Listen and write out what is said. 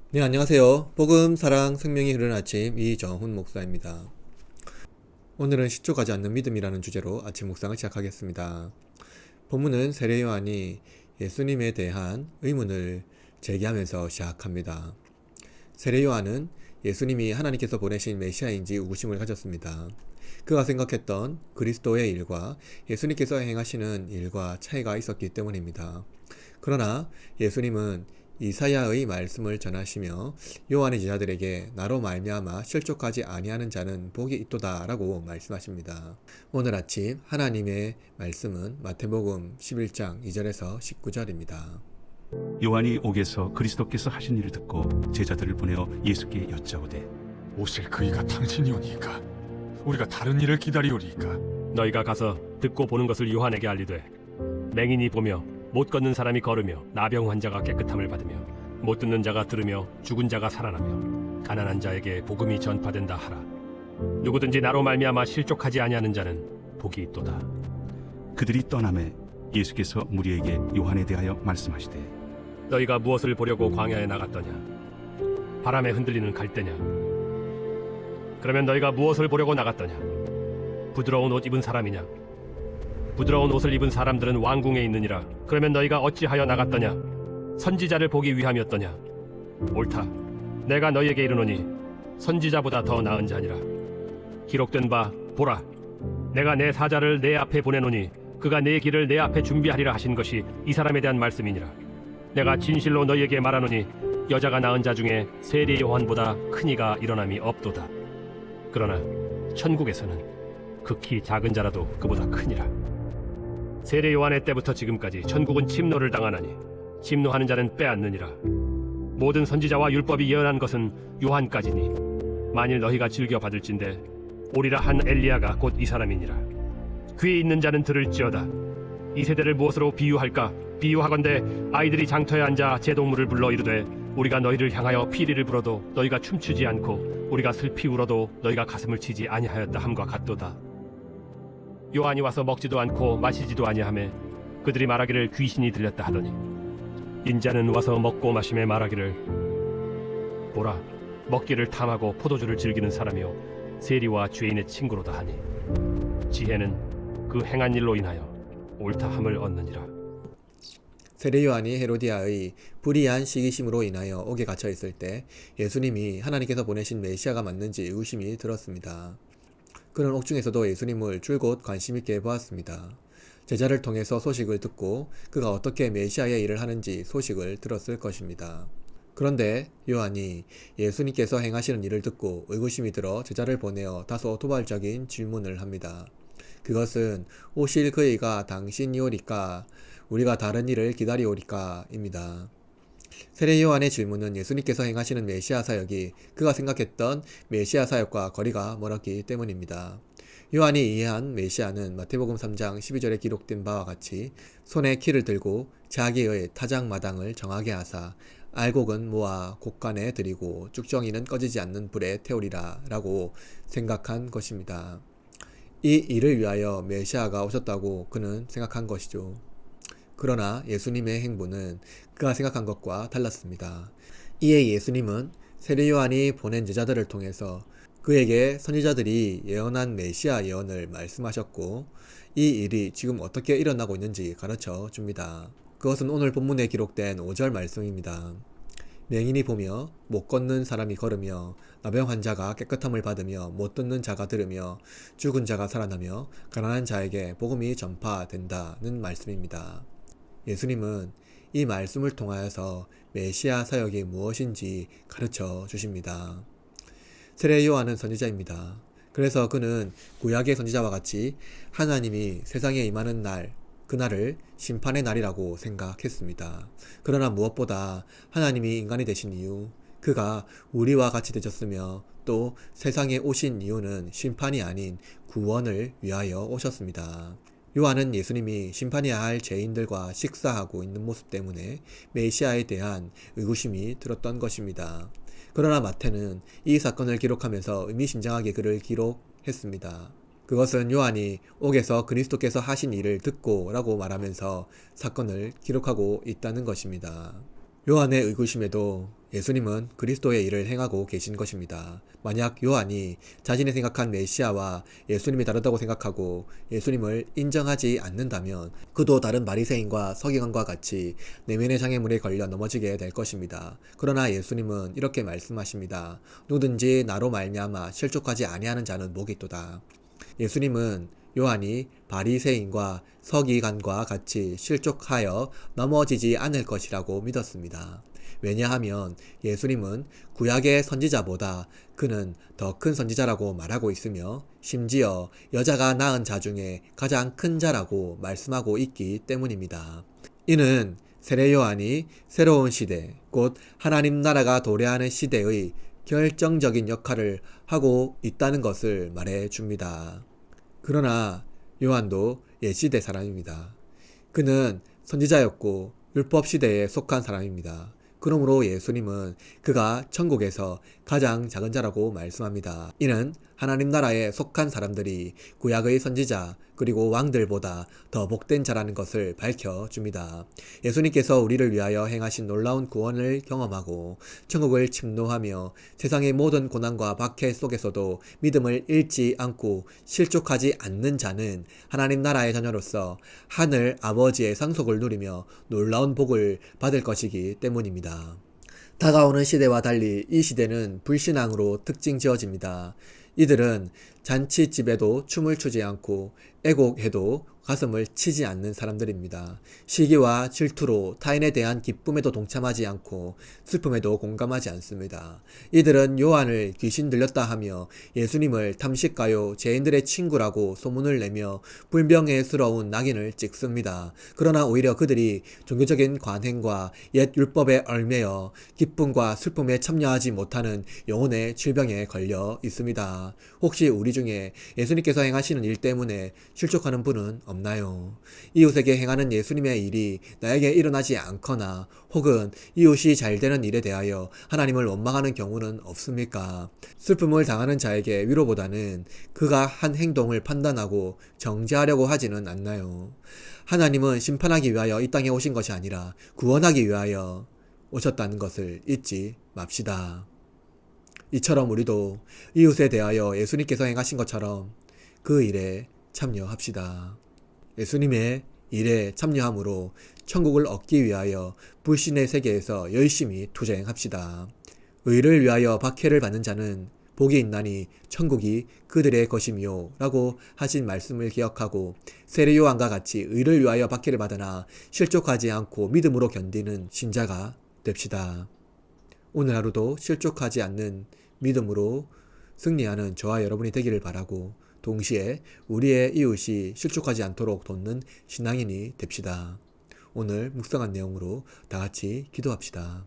네, 안녕하세요. 복음, 사랑, 생명이 흐르는 아침 이정훈 목사입니다. 오늘은 시초가지 않는 믿음이라는 주제로 아침 묵상을 시작하겠습니다. 본문은 세례 요한이 예수님에 대한 의문을 제기하면서 시작합니다. 세례 요한은 예수님이 하나님께서 보내신 메시아인지 의구심을 가졌습니다. 그가 생각했던 그리스도의 일과 예수님께서 행하시는 일과 차이가 있었기 때문입니다. 그러나 예수님은 이사야의 말씀을 전하시며 요한의 제자들에게 나로 말미암아 실족하지 아니하는 자는 복이 있도다 라고 말씀하십니다. 오늘 아침 하나님의 말씀은 마태복음 11장 2절에서 19절입니다. 요한이 옥에서 그리스도께서 하신 일을 듣고 제자들을 보내어 예수께 여짜오되 오실 그이가 당신이오니까 우리가 다른 일을 기다리오리이까. 너희가 가서 듣고 보는 것을 요한에게 알리되 맹인이 보며 못 걷는 사람이 걸으며 나병 환자가 깨끗함을 받으며 못 듣는 자가 들으며 죽은 자가 살아나며 가난한 자에게 복음이 전파된다 하라. 누구든지 나로 말미암아 실족하지 아니하는 자는 복이 있도다. 그들이 떠나매 예수께서 무리에게 요한에 대하여 말씀하시되 너희가 무엇을 보려고 광야에 나갔더냐? 바람에 흔들리는 갈대냐? 그러면 너희가 무엇을 보려고 나갔더냐? 부드러운 옷 입은 사람이냐? 부드러운 옷을 입은 사람들은 왕궁에 있느니라. 그러면 너희가 어찌하여 나갔더냐? 선지자를 보기 위함이었더냐? 옳다. 내가 너희에게 이르노니 선지자보다 더 나은 자니라. 기록된 바 보라, 내가 내 사자를 내 앞에 보내노니 그가 내 길을 내 앞에 준비하리라 하신 것이 이 사람에 대한 말씀이니라. 내가 진실로 너희에게 말하노니 여자가 낳은 자 중에 세례 요한보다 큰 이가 일어남이 없도다. 그러나 천국에서는 극히 작은 자라도 그보다 크니라. 세례 요한의 때부터 지금까지 천국은 침노를 당하나니 침노하는 자는 빼앗느니라. 모든 선지자와 율법이 예언한 것은 요한까지니 만일 너희가 즐겨 받을진대 오리라 한 엘리야가 곧 이 사람이니라. 귀에 있는 자는 들을지어다. 이 세대를 무엇으로 비유할까? 비유하건대 아이들이 장터에 앉아 제동물을 불러 이르되 우리가 너희를 향하여 피리를 불어도 너희가 춤추지 않고 우리가 슬피 울어도 너희가 가슴을 치지 아니하였다 함과 같도다. 요한이 와서 먹지도 않고 마시지도 아니하매 그들이 말하기를 귀신이 들렸다 하더니 인자는 와서 먹고 마심에 말하기를 보라, 먹기를 탐하고 포도주를 즐기는 사람이요 세리와 죄인의 친구로다 하니 지혜는 그 행한 일로 인하여 옳다함을 얻느니라. 세례 요한이 헤로디아의 불의한 시기심으로 인하여 옥에 갇혀 있을 때 예수님이 하나님께서 보내신 메시아가 맞는지 의구심이 들었습니다. 그는 옥중에서도 예수님을 줄곧 관심 있게 보았습니다. 제자를 통해서 소식을 듣고 그가 어떻게 메시아의 일을 하는지 소식을 들었을 것입니다. 그런데 요한이 예수님께서 행하시는 일을 듣고 의구심이 들어 제자를 보내어 다소 도발적인 질문을 합니다. 그것은 오실 그이가 당신이오리까 우리가 다른 일을 기다리오리까 입니다. 세례 요한의 질문은 예수님께서 행하시는 메시아 사역이 그가 생각했던 메시아 사역과 거리가 멀었기 때문입니다. 요한이 이해한 메시아는 마태복음 3장 12절에 기록된 바와 같이 손에 키를 들고 자기의 타작마당을 정하게 하사 알곡은 모아 곡간에 들이고 쭉정이는 꺼지지 않는 불에 태우리라 라고 생각한 것입니다. 이 일을 위하여 메시아가 오셨다고 그는 생각한 것이죠. 그러나 예수님의 행보는 그가 생각한 것과 달랐습니다. 이에 예수님은 세례 요한이 보낸 제자들을 통해서 그에게 선지자들이 예언한 메시아 예언을 말씀하셨고 이 일이 지금 어떻게 일어나고 있는지 가르쳐 줍니다. 그것은 오늘 본문에 기록된 5절 말씀입니다. 맹인이 보며 못 걷는 사람이 걸으며 나병 환자가 깨끗함을 받으며 못 듣는 자가 들으며 죽은 자가 살아나며 가난한 자에게 복음이 전파된다는 말씀입니다. 예수님은 이 말씀을 통하여서 메시아 사역이 무엇인지 가르쳐 주십니다. 세례 요한은 선지자입니다. 그래서 그는 구약의 선지자와 같이 하나님이 세상에 임하는 날, 그날을 심판의 날이라고 생각했습니다. 그러나 무엇보다 하나님이 인간이 되신 이유, 그가 우리와 같이 되셨으며 또 세상에 오신 이유는 심판이 아닌 구원을 위하여 오셨습니다. 요한은 예수님이 심판해야 할 죄인들과 식사하고 있는 모습 때문에 메시아에 대한 의구심이 들었던 것입니다. 그러나 마태는 이 사건을 기록하면서 의미심장하게 그를 기록했습니다. 그것은 요한이 옥에서 그리스도께서 하신 일을 듣고 라고 말하면서 사건을 기록하고 있다는 것입니다. 요한의 의구심에도 예수님은 그리스도의 일을 행하고 계신 것입니다. 만약 요한이 자신이 생각한 메시아와 예수님이 다르다고 생각하고 예수님을 인정하지 않는다면 그도 다른 바리새인과 서기관과 같이 내면의 장애물에 걸려 넘어지게 될 것입니다. 그러나 예수님은 이렇게 말씀하십니다. 누구든지 나로 말미암아 실족하지 아니하는 자는 복이 있도다. 예수님은 요한이 바리새인과 서기관과 같이 실족하여 넘어지지 않을 것이라고 믿었습니다. 왜냐하면 예수님은 구약의 선지자보다 그는 더 큰 선지자라고 말하고 있으며 심지어 여자가 낳은 자 중에 가장 큰 자라고 말씀하고 있기 때문입니다. 이는 세례 요한이 새로운 시대, 곧 하나님 나라가 도래하는 시대의 결정적인 역할을 하고 있다는 것을 말해 줍니다. 그러나 요한도 옛시대 사람입니다. 그는 선지자였고 율법 시대에 속한 사람입니다. 그러므로 예수님은 그가 천국에서 가장 작은 자라고 말씀합니다. 이는 하나님 나라에 속한 사람들이 구약의 선지자 그리고 왕들보다 더 복된 자라는 것을 밝혀줍니다. 예수님께서 우리를 위하여 행하신 놀라운 구원을 경험하고 천국을 침노하며 세상의 모든 고난과 박해 속에서도 믿음을 잃지 않고 실족하지 않는 자는 하나님 나라의 자녀로서 하늘 아버지의 상속을 누리며 놀라운 복을 받을 것이기 때문입니다. 다가오는 시대와 달리 이 시대는 불신앙으로 특징 지어집니다. 이들은 잔치집에도 춤을 추지 않고 애곡해도 가슴을 치지 않는 사람들입니다. 시기와 질투로 타인에 대한 기쁨에도 동참하지 않고 슬픔에도 공감하지 않습니다. 이들은 요한을 귀신 들렸다 하며 예수님을 탐식가요 죄인들의 친구라고 소문을 내며 불명예스러운 낙인을 찍습니다. 그러나 오히려 그들이 종교적인 관행과 옛 율법에 얽매여 기쁨과 슬픔에 참여하지 못하는 영혼의 질병에 걸려 있습니다. 혹시 우리 중에 예수님께서 행하시는 일 때문에 실족하는 분은 없나요? 이웃에게 행하는 예수님의 일이 나에게 일어나지 않거나 혹은 이웃이 잘 되는 일에 대하여 하나님을 원망하는 경우는 없습니까? 슬픔을 당하는 자에게 위로보다는 그가 한 행동을 판단하고 정죄하려고 하지는 않나요? 하나님은 심판하기 위하여 이 땅에 오신 것이 아니라 구원하기 위하여 오셨다는 것을 잊지 맙시다. 이처럼 우리도 이웃에 대하여 예수님께서 행하신 것처럼 그 일에 참여합시다. 예수님의 일에 참여함으로 천국을 얻기 위하여 불신의 세계에서 열심히 투쟁합시다. 의를 위하여 박해를 받는 자는 복이 있나니 천국이 그들의 것이며 라고 하신 말씀을 기억하고 세례 요한과 같이 의를 위하여 박해를 받으나 실족하지 않고 믿음으로 견디는 신자가 됩시다. 오늘 하루도 실족하지 않는 믿음으로 승리하는 저와 여러분이 되기를 바라고 동시에 우리의 이웃이 실족하지 않도록 돕는 신앙인이 됩시다. 오늘 묵상한 내용으로 다 같이 기도합시다.